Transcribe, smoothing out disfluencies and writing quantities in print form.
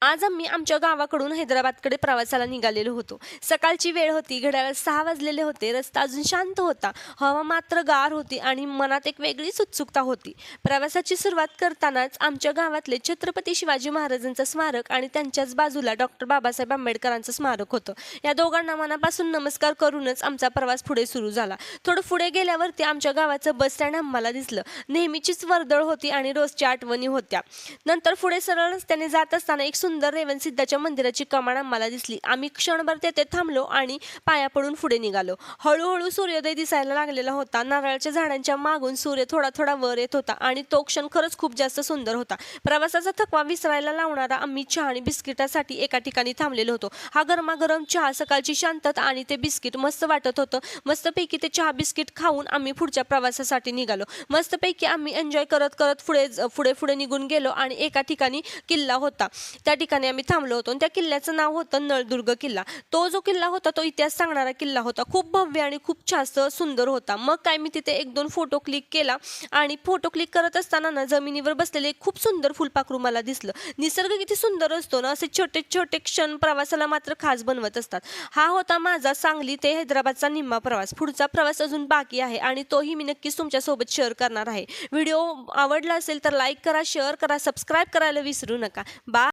आज आम्ही आमच्या गावाकडून हैदराबादकडे प्रवासाला निघालेलो होतो. सकाळची वेळ होती, घड्याळात 6 वाजलेले होते. रस्ता अजून शांत होता. हवा मात्र गार होती आणि मनात एक वेगळीच उत्सुकता होती. प्रवासाची सुरुवात करतानाच आमच्या गावातले छत्रपती शिवाजी महाराजांचं स्मारक आणि त्यांच्याच बाजूला डॉक्टर बाबासाहेब आंबेडकरांचं स्मारक होतं. या दोघांना मनापासून नमस्कार करूनच आमचा प्रवास पुढे सुरू झाला. थोडं पुढे गेल्यावरती आमच्या गावाचं बस स्टँड आम्हाला दिसलं. नेहमीचीच वर्दळ होती आणि रोजच्या आठवणी होत्या. नंतर पुढे सरळ रस्त्याने जात असताना एक सुंदर रेवणसिद्धाच्या मंदिराची कमान आम्हाला दिसली. आम्ही क्षणभर तेथे थांबलो आणि पाया पडून पुढे निघालो. हळूहळू सूर्योदय दिसायला लागलेला होता. नारळाच्या झाडांच्या मागून सूर्य थोडा थोडा वर येत होता आणि तो क्षण खरंच खूप जास्त सुंदर होता. प्रवासाचा थकवा विसरायला लावणारा आम्ही चहा आणि बिस्किटासाठी एका ठिकाणी थांबलेलो होतो. हा गरमागरम चहा, सकाळची शांतता आणि ते बिस्किट मस्त वाटत होतं. मस्तपैकी ते चहा बिस्किट खाऊन आम्ही पुढच्या प्रवासासाठी निघालो. मस्तपैकी आम्ही एन्जॉय करत करत पुढे पुढे निघून गेलो आणि एका ठिकाणी किल्ला होता. त्या ठिकाणी आम्ही थांबलो होतो आणि त्या किल्ल्याचं नाव होतं नळदुर्ग किल्ला. तो जो किल्ला होता तो इतिहास सांगणारा किल्ला होता. खूप भव्य आणि खूप जास्त सुंदर होता. मग काय मी तिथे 1-2 फोटो क्लिक केला आणि फोटो क्लिक करत असताना ना जमिनीवर बसलेले एक खूप सुंदर फुलपाखरू मला दिसलं. निसर्ग किती सुंदर असतो ना, असे छोटे छोटे क्षण प्रवासाला मात्र खास बनवत असतात. हा होता माझा सांगली ते हैदराबादचा निम्मा प्रवास. पुढचा प्रवास अजून बाकी आहे आणि तोही मी नक्कीच तुमच्यासोबत शेअर करणार आहे. व्हिडिओ आवडला असेल तर लाईक करा, शेअर करा, सबस्क्राईब करायला विसरू नका. बाय.